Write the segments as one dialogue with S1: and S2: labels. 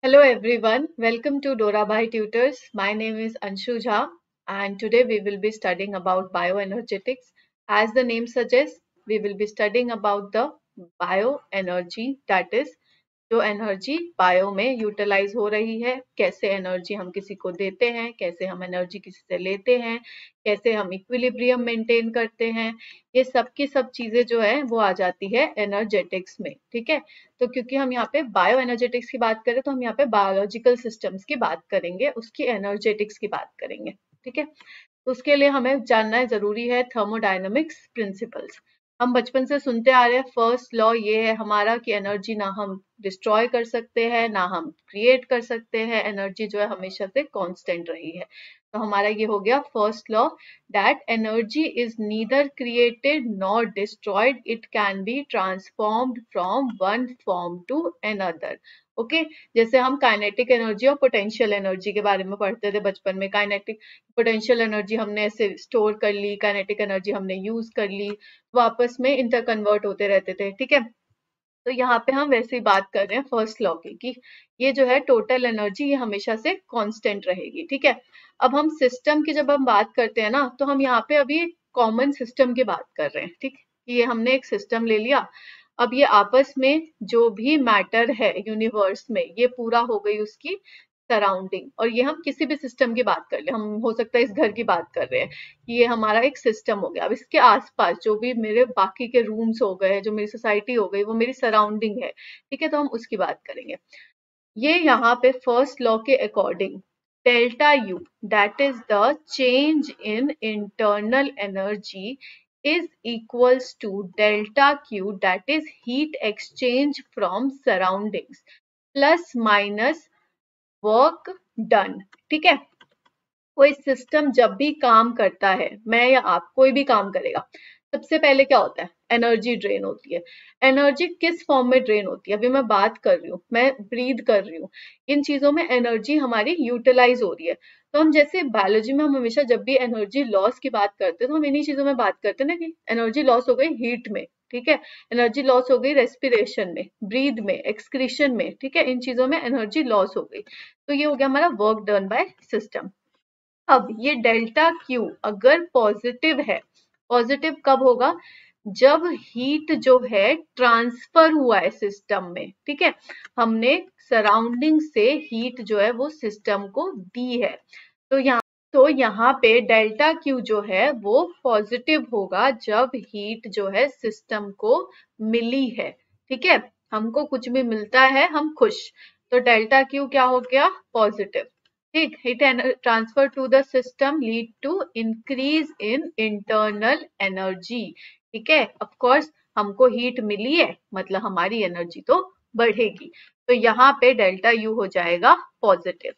S1: Hello everyone, welcome to Dorabai Tutors. My name is Anshu Jha and today we will be studying about bioenergetics. As the name suggests, we will be studying about the bioenergy, that is जो energy bio में utilise हो रही है, कैसे energy हम किसी को देते हैं, कैसे हम एनर्जी किसी से लेते हैं, कैसे हम इक्विलिब्रियम मेंटेन करते हैं, ये सब की सब चीजें जो है वो आ जाती है एनर्जेटिक्स में। ठीक है, तो क्योंकि हम यहाँ पे बायो एनर्जेटिक्स की बात करें तो हम यहाँ पे बायोलॉजिकल सिस्टम्स की बात करेंगे, उसकी एनर्जेटिक्स की बात करेंगे। ठीक है, तो उसके लिए हमें जानना जरूरी है थर्मोडायनेमिक्स प्रिंसिपल्स। हम बचपन से सुनते आ रहे हैं फर्स्ट लॉ ये है हमारा कि एनर्जी ना हम डिस्ट्रॉय कर सकते हैं ना हम क्रिएट कर सकते हैं, एनर्जी जो है हमेशा से कांस्टेंट रही है। तो हमारा ये हो गया first law, that energy is neither created nor destroyed, it can be transformed from one form to another. Okay, जैसे हम काइनेटिक एनर्जी और पोटेंशियल एनर्जी के बारे में पढ़ते थे बचपन में। काइनेटिक पोटेंशियल एनर्जी हमने ऐसे स्टोर कर ली, काइनेटिक एनर्जी हमने यूज कर ली, वापस में इंटर कन्वर्ट होते रहते थे। ठीक है, तो यहाँ पे हम वैसे ही बात कर रहे हैं फर्स्ट लॉ की कि ये जो है टोटल एनर्जी ये हमेशा से कांस्टेंट रहेगी। ठीक है, अब हम सिस्टम की जब हम बात करते हैं ना तो हम यहाँ पे अभी कॉमन सिस्टम की बात कर रहे हैं। ठीक, ये हमने एक सिस्टम ले लिया, अब ये आपस में जो भी मैटर है यूनिवर्स में ये पूरा हो गई उसकी सराउंडिंग। और ये हम किसी भी सिस्टम की बात कर ले, हम हो सकता है इस घर की बात कर रहे हैं, ये हमारा एक सिस्टम हो गया। अब इसके आसपास जो भी मेरे बाकी के रूम्स हो गए, जो मेरी सोसाइटी हो गई, वो मेरी सराउंडिंग है। ठीक है, तो हम उसकी बात करेंगे। ये यहाँ पे फर्स्ट लॉ के according delta U, that is the change in internal energy, is equals to delta Q, that is heat exchange from surroundings, plus minus work done. ठीक है, कोई सिस्टम जब भी काम करता है, मैं या आप, कोई भी काम करेगा, सबसे पहले क्या होता है? एनर्जी ड्रेन होती है। एनर्जी किस फॉर्म में ड्रेन होती है? अभी मैं बात कर रही हूँ, मैं ब्रीद कर रही हूँ, इन चीजों में एनर्जी हमारी यूटिलाइज हो रही है। तो हम जैसे बायोलॉजी में हम हमेशा जब भी एनर्जी लॉस की बात करते हैं तो हम इन्हीं चीजों में बात करते हैं ना कि एनर्जी लॉस हो गई हीट में। ठीक है, एनर्जी लॉस हो गई रेस्पिरेशन में, ब्रीद में, एक्सक्रीशन में। ठीक है, इन चीजों में एनर्जी लॉस हो गई। तो ये हो गया हमारा वर्क डन बाय सिस्टम। अब ये डेल्टा क्यू अगर पॉजिटिव है, पॉजिटिव कब होगा? जब हीट जो है ट्रांसफर हुआ है सिस्टम में। ठीक है, हमने सराउंडिंग से हीट जो है वो सिस्टम को दी है। तो यहाँ पे डेल्टा क्यू जो है वो पॉजिटिव होगा जब हीट जो है सिस्टम को मिली है। ठीक है, हमको कुछ भी मिलता है हम खुश, तो डेल्टा क्यू क्या हो गया? पॉजिटिव। ठीक, heat transfer to the system lead to increase in internal energy. ठीक है, ऑफ कोर्स हमको हीट मिली है मतलब हमारी एनर्जी तो बढ़ेगी, तो यहाँ पे डेल्टा यू हो जाएगा पॉजिटिव।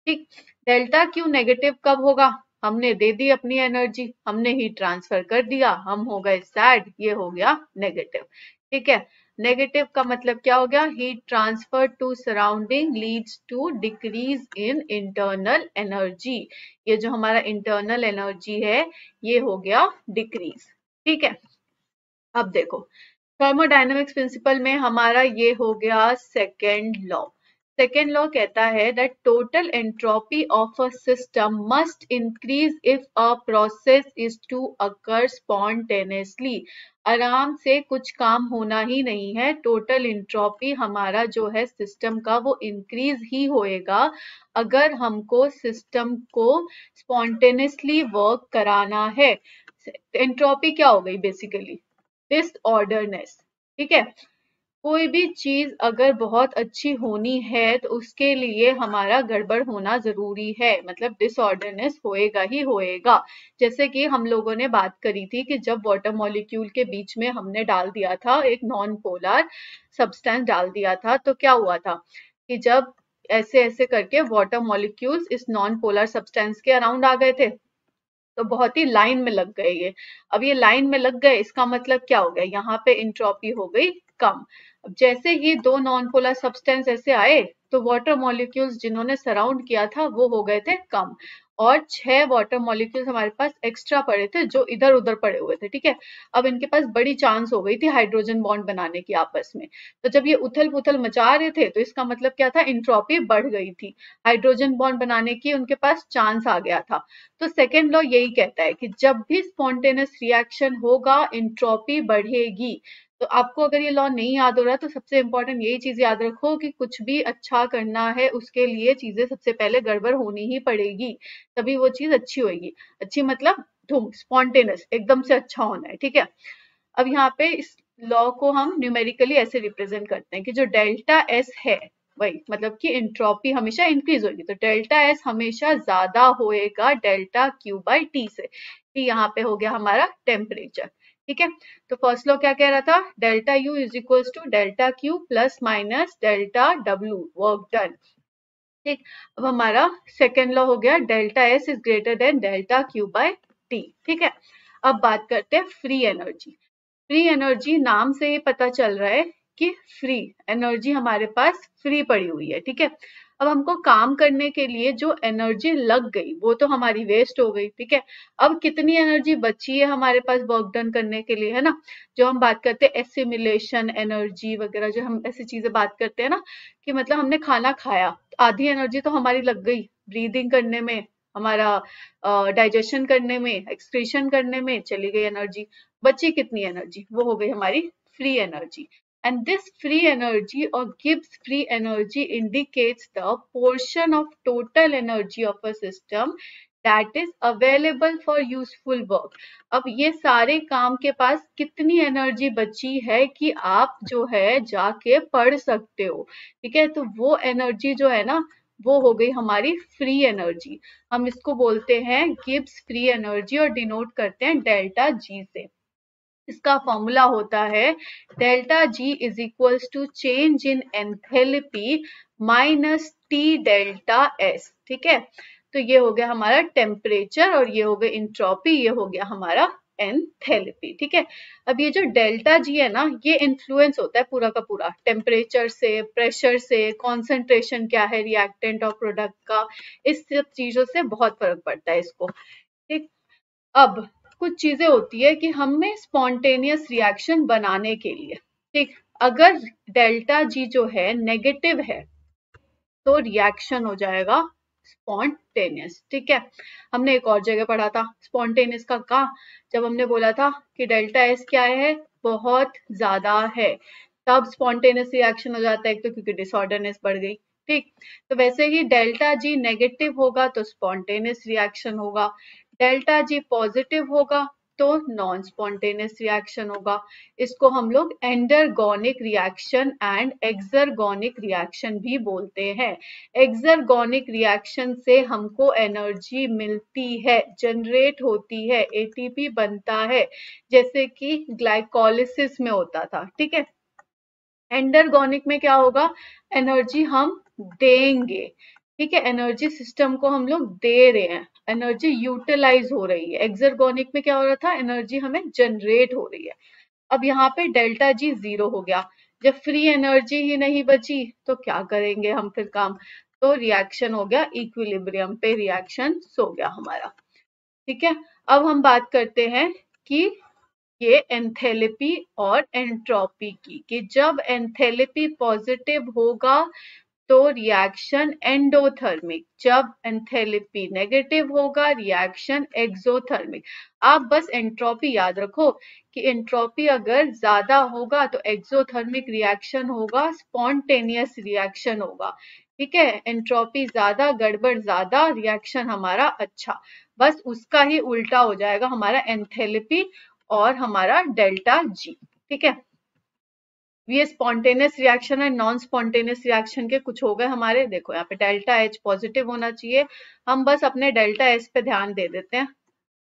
S1: ठीक, डेल्टा क्यू नेगेटिव कब होगा? हमने दे दी अपनी एनर्जी, हमने हीट ट्रांसफर कर दिया, हम हो गए सैड, ये हो गया नेगेटिव। ठीक है, नेगेटिव का मतलब क्या हो गया? Heat transfer to surrounding leads to decrease in internal energy. ये जो हमारा इंटरनल एनर्जी है ये हो गया डिक्रीज। ठीक है, अब देखो थर्मोडायनेमिक्स प्रिंसिपल में हमारा ये हो गया सेकेंड लॉ। सेकेंड लॉ कहता है that total entropy of a system must increase if a process is to occur spontaneously. आराम से कुछ काम होना ही नहीं है, टोटल एंट्रोपी हमारा जो है सिस्टम का वो इंक्रीज ही होएगा अगर हमको सिस्टम को स्पॉन्टेनियसली वर्क कराना है। एंट्रोपी क्या हो गई? Basically disorderness. ठीक है, कोई भी चीज अगर बहुत अच्छी होनी है तो उसके लिए हमारा गड़बड़ होना जरूरी है, मतलब डिसऑर्डरनेस होएगा ही होएगा। जैसे कि हम लोगों ने बात करी थी कि जब वाटर मॉलिक्यूल के बीच में हमने डाल दिया था एक नॉन पोलर सब्सटेंस डाल दिया था, तो क्या हुआ था कि जब ऐसे ऐसे करके वाटर मॉलिक्यूल्स इस नॉन पोलर सब्सटेंस के अराउंड आ गए थे, तो बहुत ही लाइन में लग गए ये। अब ये लाइन में लग गए, इसका मतलब क्या हो गया? यहाँ पे इंट्रोपी हो गई कम। अब जैसे ही दो नॉन पोलर सब्सटेंस ऐसे आए तो वाटर मॉलिक्यूल्स जिन्होंने सराउंड किया था वो हो गए थे कम, और 6 वाटर मॉलिक्यूल्स हमारे पास एक्स्ट्रा पड़े थे जो इधर उधर पड़े हुए थे। ठीक है, अब इनके पास बड़ी चांस हो गई थी हाइड्रोजन बॉन्ड बनाने की आपस में। तो जब ये उथल पुथल मचा रहे थे तो इसका मतलब क्या था, इंट्रोपी बढ़ गई थी, हाइड्रोजन बॉन्ड बनाने की उनके पास चांस आ गया था। तो सेकेंड लॉ यही कहता है कि जब भी स्पॉन्टेनियस रिएक्शन होगा इंट्रोपी बढ़ेगी। तो आपको अगर ये लॉ नहीं याद हो रहा तो सबसे इंपॉर्टेंट यही चीज याद रखो कि कुछ भी अच्छा करना है उसके लिए चीजें सबसे पहले गड़बड़ होनी ही पड़ेगी, तभी वो चीज अच्छी होगी। अच्छी मतलब धूम स्पॉन्टेनियस एकदम से अच्छा होना है। ठीक है, अब यहाँ पे इस लॉ को हम न्यूमेरिकली ऐसे रिप्रेजेंट करते हैं कि जो डेल्टा एस है वही मतलब कि इंट्रोपी हमेशा इंक्रीज होगी, तो डेल्टा एस हमेशा ज्यादा होएगा डेल्टा क्यू बाई टी से। यहाँ पे हो गया हमारा टेम्परेचर। ठीक है, तो फर्स्ट लॉ क्या कह रहा था, delta U is equals to delta Q plus minus delta W work done. ठीक, अब हमारा सेकेंड लॉ हो गया delta S is greater than delta Q by T. ठीक है, अब बात करते हैं फ्री एनर्जी। फ्री एनर्जी नाम से ही पता चल रहा है कि फ्री एनर्जी हमारे पास फ्री पड़ी हुई है। ठीक है, अब हमको काम करने के लिए जो एनर्जी लग गई वो तो हमारी वेस्ट हो गई। ठीक है, अब कितनी एनर्जी बची है हमारे पास वर्क डन करने के लिए, है ना। जो हम बात करते हैं एसिमिलेशन एनर्जी वगैरह, जो हम ऐसी चीजें बात करते हैं ना कि मतलब हमने खाना खाया, आधी एनर्जी तो हमारी लग गई ब्रीदिंग करने में, हमारा डाइजेशन करने में, एक्सक्रीशन करने में चली गई एनर्जी। बची कितनी एनर्जी, वो हो गई हमारी free energy. And this free energy or Gibbs free energy indicates the portion of total energy of a system that is available for useful work. अब ये सारे काम के पास कितनी एनर्जी बची है कि आप जो है जाके पढ़ सकते हो। ठीक है, तो वो एनर्जी जो है ना वो हो गई हमारी फ्री एनर्जी। हम इसको बोलते हैं गिब्स फ्री एनर्जी और डिनोट करते हैं डेल्टा जी से। इसका फॉर्मूला होता है delta G is equals to change in enthalpy minus T delta S. ठीक है, तो ये हो गया हमारा टेम्परेचर और ये हो गया इंट्रोपी, ये हो गया हमारा एंथैल्पी। ठीक है, अब ये जो डेल्टा जी है ना ये इन्फ्लुएंस होता है पूरा का पूरा टेम्परेचर से, प्रेशर से, कॉन्सेंट्रेशन क्या है रिएक्टेंट और प्रोडक्ट का, इस सब चीजों से बहुत फर्क पड़ता है इसको। ठीक, अब कुछ चीजें होती है कि हमें स्पॉन्टेनियस रिएक्शन बनाने के लिए, ठीक, अगर डेल्टा जी जो है नेगेटिव है तो रिएक्शन हो जाएगा स्पॉन्टेनियस। ठीक है, हमने एक और जगह पढ़ा था स्पॉन्टेनियस का जब हमने बोला था कि डेल्टा एस क्या है, बहुत ज्यादा है, तब स्पॉन्टेनियस रिएक्शन हो जाता है, एक तो क्योंकि डिसऑर्डरनेस बढ़ गई। ठीक, तो वैसे ही डेल्टा जी नेगेटिव होगा तो स्पॉन्टेनियस रिएक्शन होगा, डेल्टा जी पॉजिटिव होगा तो नॉन स्पॉन्टेनियस रिएक्शन होगा। इसको हम लोग endergonic reaction and exergonic reaction भी बोलते हैं। एक्सरगोनिक रिएक्शन से हमको एनर्जी मिलती है, जनरेट होती है, एटीपी बनता है, जैसे कि ग्लाइकोलिसिस में होता था। ठीक है, एंडरगोनिक में क्या होगा, एनर्जी हम देंगे। ठीक है, एनर्जी सिस्टम को हम लोग दे रहे हैं, एनर्जी यूटिलाइज हो रही है। एक्सरगोनिक में क्या हो रहा था, एनर्जी हमें जनरेट हो रही है। अब यहाँ पे डेल्टा जी जीरो हो गया, जब फ्री एनर्जी ही नहीं बची तो क्या करेंगे हम फिर काम, तो रिएक्शन हो गया इक्विलिब्रियम पे, रिएक्शन हो गया हमारा। ठीक है, अब हम बात करते हैं कि ये एंथैल्पी और एंट्रोपी की, कि जब एंथैल्पी पॉजिटिव होगा तो रिएक्शन एंडोथर्मिक, जब एंथैल्पी नेगेटिव होगा रिएक्शन एक्सोथर्मिक। आप बस एंट्रोपी याद रखो कि एंट्रोपी अगर ज्यादा होगा तो एक्सोथर्मिक रिएक्शन होगा, स्पॉन्टेनियस रिएक्शन होगा। ठीक है, एंट्रोपी ज्यादा, गड़बड़ ज्यादा, रिएक्शन हमारा अच्छा, बस उसका ही उल्टा हो जाएगा हमारा एंथैल्पी और हमारा डेल्टा जी। ठीक है, ये स्पॉन्टेनियस रिएक्शन है, नॉन स्पॉन्टेनियस रिएक्शन के कुछ हो गए हमारे। देखो यहाँ पे डेल्टा एच पॉजिटिव होना चाहिए, हम बस अपने डेल्टा एस पे ध्यान दे देते हैं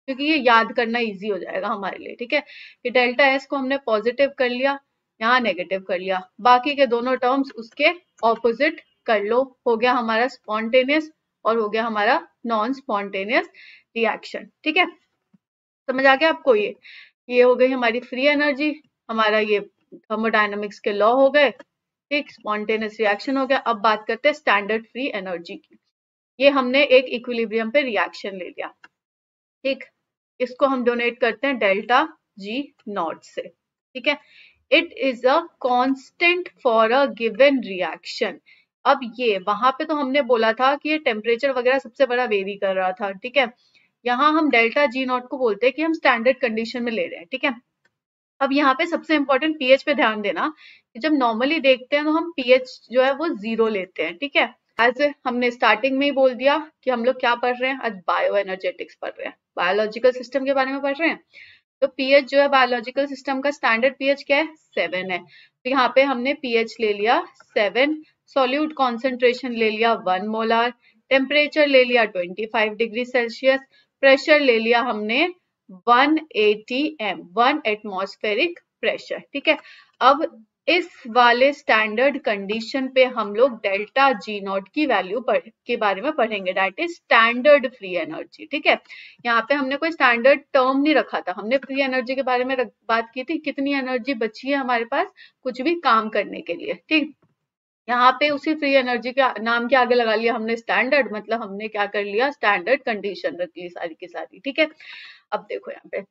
S1: क्योंकि ये याद करना इजी हो जाएगा हमारे लिए। ठीक है, कि डेल्टा एस को हमने पॉजिटिव कर लिया, यहाँ नेगेटिव कर लिया, बाकी के दोनों टर्म्स उसके ऑपोजिट कर लो, हो गया हमारा स्पॉन्टेनियस और हो गया हमारा नॉन स्पॉन्टेनियस रिएक्शन। ठीक है, समझ आ गया आपको। ये हो गई हमारी फ्री एनर्जी, हमारा ये थर्मोडायनामिक्स के लॉ हो गए, ठीक, स्पॉन्टेनियस रिएक्शन हो गया। अब बात करते हैं स्टैंडर्ड फ्री एनर्जी की। ये हमने एक इक्विलिब्रियम पे रिएक्शन ले लिया, ठीक, इसको हम डोनेट करते हैं डेल्टा जी नॉट से, ठीक है। It is a constant for a given reaction. अब ये वहां पे तो हमने बोला था कि ये टेम्परेचर वगैरह सबसे बड़ा वेरी कर रहा था, ठीक है। यहाँ हम डेल्टा जी नॉट को बोलते हैं कि हम स्टैंडर्ड कंडीशन में ले रहे हैं, ठीक है। अब यहाँ पे सबसे इंपॉर्टेंट पीएच पे ध्यान देना कि जब नॉर्मली देखते हैं तो हम पीएच जो है वो 0 लेते हैं, ठीक है। एज हमने स्टार्टिंग में ही बोल दिया कि हम लोग क्या पढ़ रहे हैं, आज बायो एनर्जेटिक्स पढ़ रहे हैं, बायोलॉजिकल सिस्टम के बारे में पढ़ रहे हैं। तो पीएच जो है बायोलॉजिकल सिस्टम का स्टैंडर्ड पीएच क्या है, 7 है। तो यहाँ पे हमने पीएच ले लिया 7, सॉल्यूट कॉन्सेंट्रेशन ले लिया 1 मोलार, टेम्परेचर ले लिया 25 डिग्री सेल्सियस, प्रेशर ले लिया हमने 180 m, 1 एटमॉस्फेरिक प्रेशर, ठीक है। अब इस वाले स्टैंडर्ड कंडीशन पे हम लोग डेल्टा जी नॉट की वैल्यू के बारे में पढ़ेंगे, that is standard free energy, ठीक है। यहाँ पे हमने कोई स्टैंडर्ड टर्म नहीं रखा था, हमने फ्री एनर्जी के बारे में बात की थी, कितनी एनर्जी बची है हमारे पास कुछ भी काम करने के लिए, ठीक। यहाँ पे उसी फ्री एनर्जी के नाम के आगे लगा लिया हमने स्टैंडर्ड, मतलब हमने क्या कर लिया, स्टैंडर्ड कंडीशन रख ली सारी की सारी, ठीक है। अब देखो यहाँ पे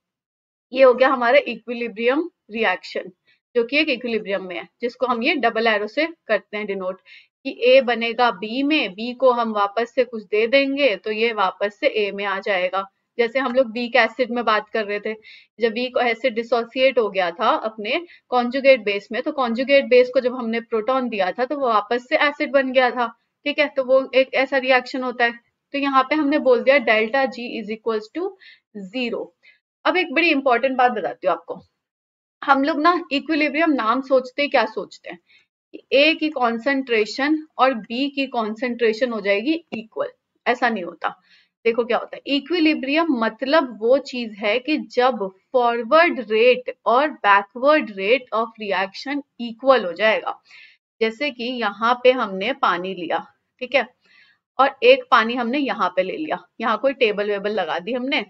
S1: ये हो गया हमारा इक्विलिब्रियम रिएक्शन, जो कि एक इक्विलिब्रियम में है, जिसको हम ये डबल एरो से करते हैं डिनोट कि ए बनेगा बी में, बी को हम वापस से कुछ दे देंगे तो ये वापस से ए में आ जाएगा। जैसे हम लोग वीक एसिड में बात कर रहे थे, जब वीक एसिड डिसोसिएट हो गया था अपने कॉन्जुगेट बेस में, तो कॉन्जुगेट बेस को जब हमने प्रोटॉन दिया था तो वो वापस से एसिड बन गया था, ठीक है। तो वो एक ऐसा रिएक्शन होता है। तो यहाँ पे हमने बोल दिया delta G is equals to 0। अब एक बड़ी इंपॉर्टेंट बात बताती हूँ आपको, हम लोग ना इक्विलिब्रियम नाम सोचते क्या सोचते हैं कि ए की कॉन्सेंट्रेशन और बी की कॉन्सेंट्रेशन हो जाएगी इक्वल, ऐसा नहीं होता। देखो क्या होता है इक्विलिब्रियम, मतलब वो चीज है कि जब फॉरवर्ड रेट और backward rate of reaction equal हो जाएगा। जैसे कि यहाँ पे हमने पानी लिया, ठीक है, और एक पानी हमने यहाँ पे ले लिया, यहाँ कोई टेबल वेबल लगा दी हमने,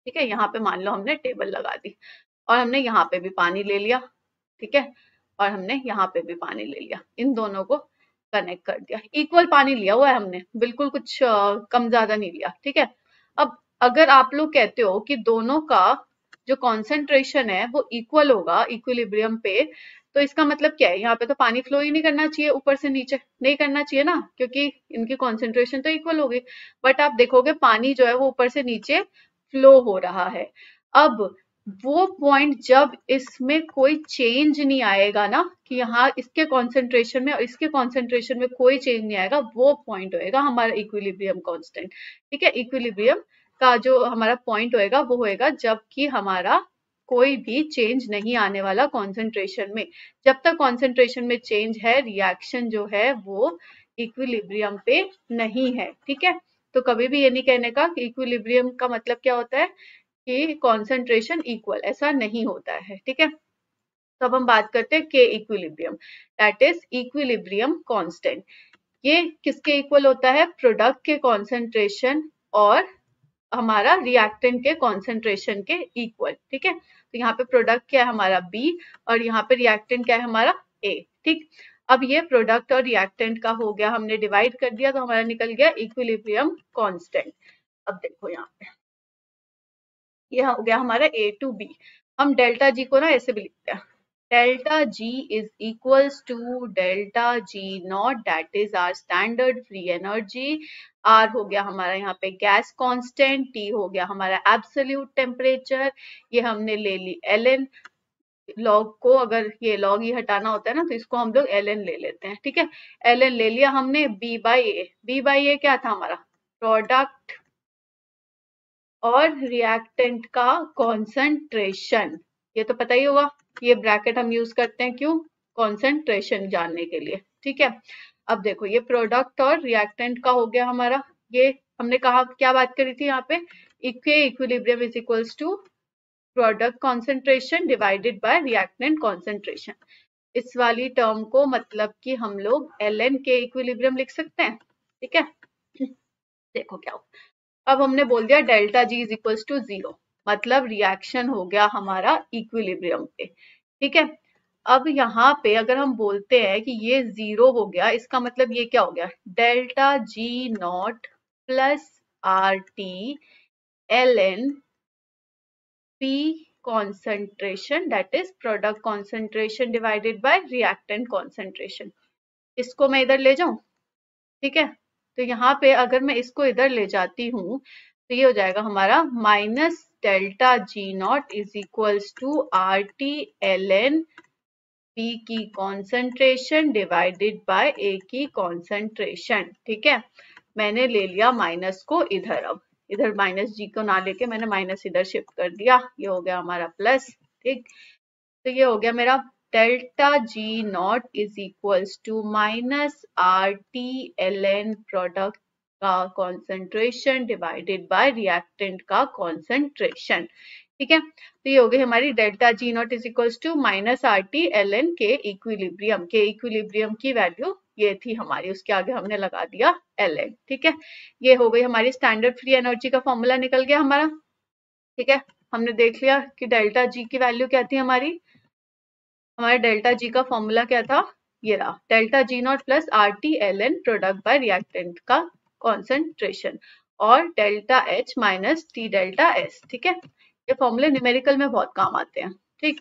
S1: ठीक है, यहाँ पे मान लो हमने टेबल लगा दी और हमने यहाँ पे भी पानी ले लिया, ठीक है, और हमने यहाँ पे भी पानी ले लिया, इन दोनों को कनेक्ट कर दिया, इक्वल पानी लिया हुआ है हमने, बिल्कुल कुछ कम ज्यादा नहीं लिया, ठीक है। अब अगर आप लोग कहते हो कि दोनों का जो कॉन्सेंट्रेशन है वो इक्वल होगा इक्विलिब्रियम पे, तो इसका मतलब क्या है, यहाँ पे तो पानी फ्लो ही नहीं करना चाहिए, ऊपर से नीचे नहीं करना चाहिए ना, क्योंकि इनकी कॉन्सेंट्रेशन तो इक्वल होगी। बट आप देखोगे पानी जो है वो ऊपर से नीचे फ्लो हो रहा है। अब वो पॉइंट जब इसमें कोई चेंज नहीं आएगा ना, कि यहाँ इसके कॉन्सेंट्रेशन में और इसके कॉन्सेंट्रेशन में कोई चेंज नहीं आएगा, वो पॉइंट होएगा हमारा इक्विलिब्रियम कांस्टेंट, ठीक है। इक्विलिब्रियम का जो हमारा पॉइंट होएगा वो होएगा जबकि हमारा कोई भी चेंज नहीं आने वाला कॉन्सेंट्रेशन में। जब तक कॉन्सेंट्रेशन में चेंज है, रिएक्शन जो है वो इक्विलिब्रियम पे नहीं है, ठीक है। तो कभी भी ये नहीं कहने का कि इक्विलिब्रियम का मतलब क्या होता है कि कॉन्सेंट्रेशन इक्वल, ऐसा नहीं होता है, ठीक है। तो अब हम बात करते हैं के equilibrium, that is equilibrium constant. ये किसके इक्वल होता है, प्रोडक्ट के कॉन्सेंट्रेशन और हमारा रिएक्टेंट के कॉन्सेंट्रेशन के इक्वल, ठीक है। तो यहाँ पे प्रोडक्ट क्या है हमारा बी और यहाँ पे रिएक्टेंट क्या है हमारा ए, ठीक। अब ये प्रोडक्ट और रिएक्टेंट का हो गया, हमने डिवाइड कर दिया तो हमारा निकल गया इक्विलिब्रियम कांस्टेंट। अब देखो यहाँ पे ये हो गया हमारा ए टू बी। हम डेल्टा जी को ना ऐसे भी लिखते हैं, delta G is equals to delta G not, that is our standard free energy. R हो गया हमारा यहाँ पे गैस कांस्टेंट, टी हो गया हमारा एब्सोल्यूट टेम्परेचर, ये हमने ले ली एलएन। लॉग को अगर ये लॉग ही हटाना होता है ना तो इसको हम लोग एलएन ले लेते हैं, ठीक है। एलएन ले लिया हमने, B by A, B by A क्या था हमारा, प्रोडक्ट और रिएक्टेंट का कॉन्सेंट्रेशन, ये तो पता ही होगा, ये ब्रैकेट हम यूज करते हैं क्यों, कॉन्सेंट्रेशन जानने के लिए, ठीक है। अब देखो ये प्रोडक्ट और रिएक्टेंट का हो गया हमारा, ये हमने कहा क्या बात करी थी यहाँ पे, equilibrium is equals to product concentration divided by reactant concentration. इस वाली टर्म को मतलब कि हम लोग एल के इक्विलिब्रियम लिख सकते हैं, ठीक है। देखो क्या हो, अब हमने बोल दिया delta G is equals to 0, मतलब रिएक्शन हो गया हमारा इक्विलिब्रियम पे, ठीक है। अब यहाँ पे अगर हम बोलते हैं कि ये 0 हो गया, इसका मतलब ये क्या हो गया, delta G not plus R T L N P concentration, that is product concentration divided by reactant concentration. इसको मैं इधर ले जाऊं, ठीक है। तो यहाँ पे अगर मैं इसको इधर ले जाती हूँ तो ये हो जाएगा हमारा minus delta G not is equals to R T L N P की कॉन्सेंट्रेशन डिवाइडेड बाय ए की कॉन्सेंट्रेशन। ठीक है, मैंने ले लिया माइनस को इधर, अब इधर माइनस जी को ना लेके मैंने माइनस इधर शिफ्ट कर दिया, ये हो गया हमारा प्लस। ठीक, तो ये हो गया मेरा delta G not is equals to minus R T L N product का कॉन्सेंट्रेशन डिवाइडेड बाय रिएक्टेंट का कॉन्सेंट्रेशन। ठीक है, तो ये हो गई हमारी delta G not is equals to minus R T L N K equilibrium. K equilibrium की वैल्यू ये थी हमारी, उसके आगे हमने लगा दिया एल एन। ठीक है, ये हो गई हमारी स्टैंडर्ड फ्री एनर्जी का फॉर्मूला निकल गया हमारा। ठीक है, हमने देख लिया कि डेल्टा जी की वैल्यू क्या थी हमारी, हमारे डेल्टा जी का फॉर्मूला क्या था, ये रहा delta G not plus R T L N product by reactant का कॉन्सेंट्रेशन और delta H minus T delta S. ठीक है, ये फॉर्मूले न्यूमेरिकल में बहुत काम आते हैं। ठीक,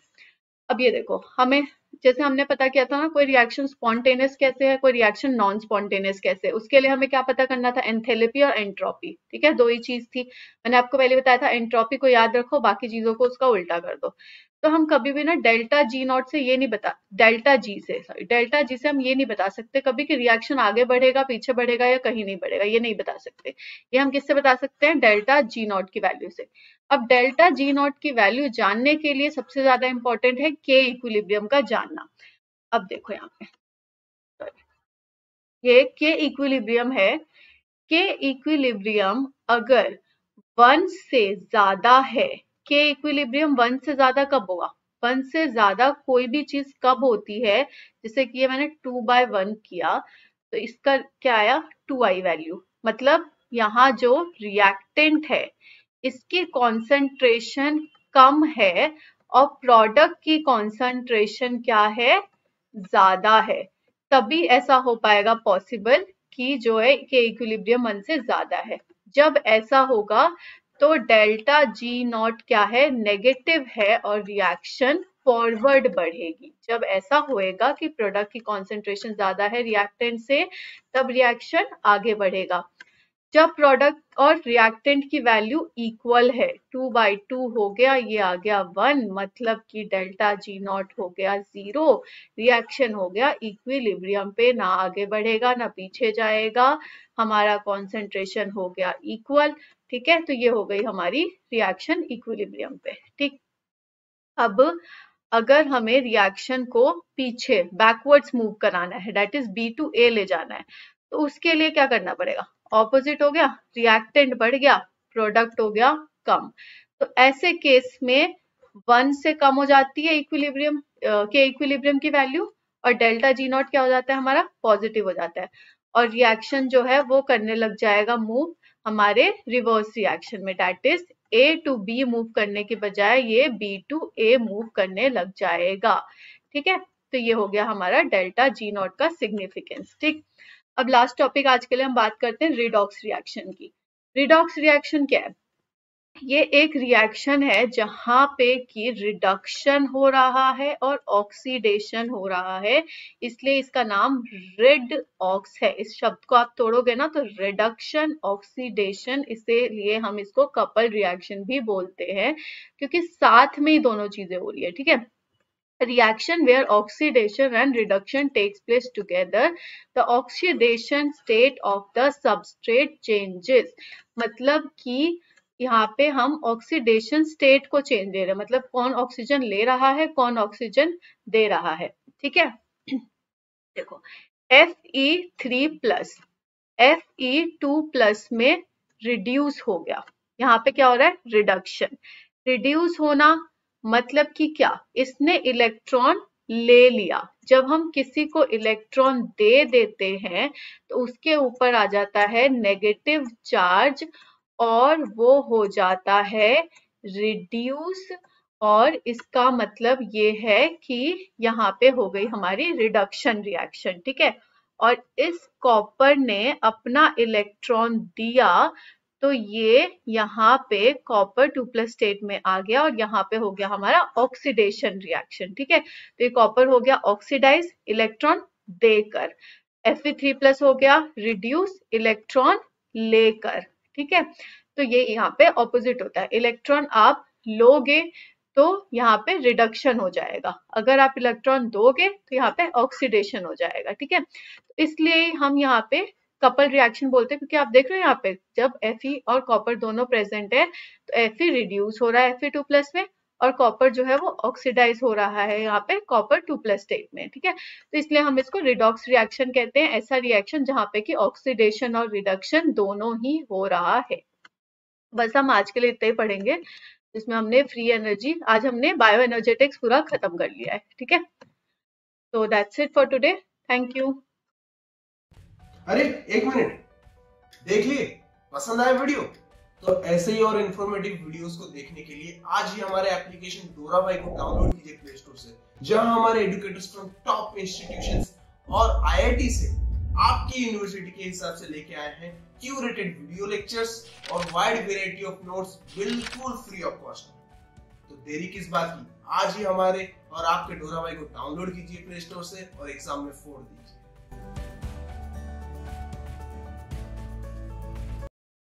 S1: अब ये देखो, हमें जैसे हमने पता किया था ना, कोई रिएक्शन स्पॉन्टेनियस कैसे है, कोई रिएक्शन नॉन स्पॉन्टेनियस कैसे है, उसके लिए हमें क्या पता करना था, एंथैल्पी और एंट्रोपी। ठीक है, दो ही चीज थी, मैंने आपको पहले बताया था एंट्रोपी को याद रखो, बाकी चीजों को उसका उल्टा कर दो। तो हम कभी भी ना डेल्टा जी नॉट से ये नहीं बता, डेल्टा जी से हम ये नहीं बता सकते कभी कि रिएक्शन आगे बढ़ेगा, पीछे बढ़ेगा या कहीं नहीं बढ़ेगा, ये नहीं बता सकते। ये हम किससे बता सकते हैं, डेल्टा जी नॉट की वैल्यू से। अब डेल्टा जी नॉट की वैल्यू जानने के लिए सबसे ज्यादा इंपॉर्टेंट है के इक्विलिब्रियम का जानना। अब देखो यहाँ पे ये के इक्विलिब्रियम है, के इक्विलिब्रियम अगर 1 से ज्यादा है, के इक्विलिब्रियम 1 से ज्यादा कब होगा, 1 से ज्यादा कोई भी चीज कब होती है, जैसे कि ये मैंने 2/1 किया तो इसका क्या आया 2i वैल्यू, मतलब यहाँ जो रिएक्टेंट है इसकी कॉन्सेंट्रेशन कम है और प्रोडक्ट की कॉन्सेंट्रेशन क्या है, ज्यादा है, तभी ऐसा हो पाएगा पॉसिबल कि जो है के इक्विलिब्रियम 1 से ज्यादा है। जब ऐसा होगा तो डेल्टा जी नॉट क्या है, नेगेटिव है और रिएक्शन फॉरवर्ड बढ़ेगी। जब ऐसा होएगा कि प्रोडक्ट की कॉन्सेंट्रेशन ज्यादा है रिएक्टेंट से, तब रिएक्शन आगे बढ़ेगा। जब प्रोडक्ट और रिएक्टेंट की वैल्यू इक्वल है, 2/2 हो गया, ये आ गया 1, मतलब कि डेल्टा जी नॉट हो गया 0, रिएक्शन हो गया इक्विलिब्रियम पे, ना आगे बढ़ेगा ना पीछे जाएगा, हमारा कॉन्सेंट्रेशन हो गया इक्वल। ठीक है, तो ये हो गई हमारी रिएक्शन इक्विलिब्रियम पे। ठीक, अब अगर हमें रिएक्शन को पीछे बैकवर्ड्स मूव कराना है, दैट इज बी टू ए ले जाना है, तो उसके लिए क्या करना पड़ेगा, ऑपोजिट हो गया, रिएक्टेंट बढ़ गया, प्रोडक्ट हो गया कम। तो ऐसे केस में 1 से कम हो जाती है इक्विलिब्रियम के इक्विलिब्रियम की वैल्यू, और डेल्टा जी नॉट क्या हो जाता है हमारा, पॉजिटिव हो जाता है, और रिएक्शन जो है वो करने लग जाएगा मूव हमारे रिवर्स रिएक्शन में, that is A to B move करने के बजाय ये बी टू ए मूव करने लग जाएगा। ठीक है, तो ये हो गया हमारा डेल्टा जी नॉट का सिग्निफिकेंस। ठीक, अब लास्ट टॉपिक आज के लिए हम बात करते हैं रिडॉक्स रिएक्शन की। रिडॉक्स रिएक्शन क्या है, ये एक रिएक्शन है जहां पे कि रिडक्शन हो रहा है और ऑक्सीडेशन हो रहा है, इसलिए इसका नाम रेड ऑक्स है। इस शब्द को आप तोड़ोगे ना तो रिडक्शन ऑक्सीडेशन, इसीलिए हम इसको कपल रिएक्शन भी बोलते हैं, क्योंकि साथ में ही दोनों चीजें हो रही है। ठीक है, reaction where oxidation and reduction takes place together, the oxidation state of the substrate changes, मतलब कि यहाँ पे हम ऑक्सीडेशन स्टेट को चेंज दे रहे हैं, मतलब कौन ऑक्सीजन ले रहा है कौन ऑक्सीजन दे रहा है। ठीक है, देखो Fe3 प्लस Fe2 प्लस में रिड्यूस हो गया, यहाँ पे क्या हो रहा है, रिडक्शन। रिड्यूस होना मतलब कि क्या, इसने इलेक्ट्रॉन ले लिया, जब हम किसी को इलेक्ट्रॉन दे देते हैं तो उसके ऊपर आ जाता है नेगेटिव चार्ज और वो हो जाता है रिड्यूस, और इसका मतलब ये है कि यहाँ पे हो गई हमारी रिडक्शन रिएक्शन, ठीक है। और इस कॉपर ने अपना इलेक्ट्रॉन दिया तो ये यहाँ पे कॉपर 2+ स्टेट में आ गया और यहाँ पे हो गया हमारा ऑक्सीडेशन रिएक्शन, ठीक है। तो ये कॉपर हो गया ऑक्सीडाइज इलेक्ट्रॉन देकर, Fe3+ हो गया रिड्यूस इलेक्ट्रॉन लेकर, ठीक है। तो ये यहाँ पे ऑपोजिट होता है, इलेक्ट्रॉन आप लोगे तो यहाँ पे रिडक्शन हो जाएगा, अगर आप इलेक्ट्रॉन दोगे तो यहाँ पे ऑक्सीडेशन हो जाएगा, ठीक है। तो इसलिए हम यहाँ पे कपल रिएक्शन बोलते हैं, क्योंकि आप देख रहे हो यहाँ पे जब Fe और कॉपर दोनों प्रेजेंट है तो Fe रिड्यूस हो रहा है Fe2+ में, और कॉपर जो है वो ऑक्सीडाइज हो रहा है यहाँ पे कॉपर 2+ स्टेट में, ठीक है। तो इसलिए हम इसको रिडॉक्स रिएक्शन कहते हैं, ऐसा रिएक्शन जहाँ पे कि ऑक्सीडेशन और रिडक्शन दोनों ही हो रहा है। बस हम आज के लिए इतना ही पढ़ेंगे, जिसमें हमने फ्री एनर्जी, आज हमने बायो एनर्जेटिक्स पूरा खत्म कर लिया है, ठीक है। तो that's it for today, thank you.
S2: अरे एक मिनट, देख लिए, पसंद आया वीडियो? तो ऐसे ही और इंफॉर्मेटिव वीडियोस को देखने के लिए आज ही हमारे एप्लीकेशन डोरा भाई को डाउनलोड कीजिए प्ले स्टोर से, जहां हमारे एजुकेटर्स फ्रॉम टॉप इंस्टीट्यूशंस और आईआईटी से आपकी यूनिवर्सिटी के हिसाब से लेके आए हैं क्यूरेटेड वीडियो लेक्चर्स और वाइड वेराइटी ऑफ नोट्स बिल्कुल फ्री ऑफ कॉस्ट। तो देरी किस बात की, आज ही हमारे और आपके डोरा भाई को डाउनलोड कीजिए प्ले स्टोर से और एग्जाम में फोड़ दीजिए।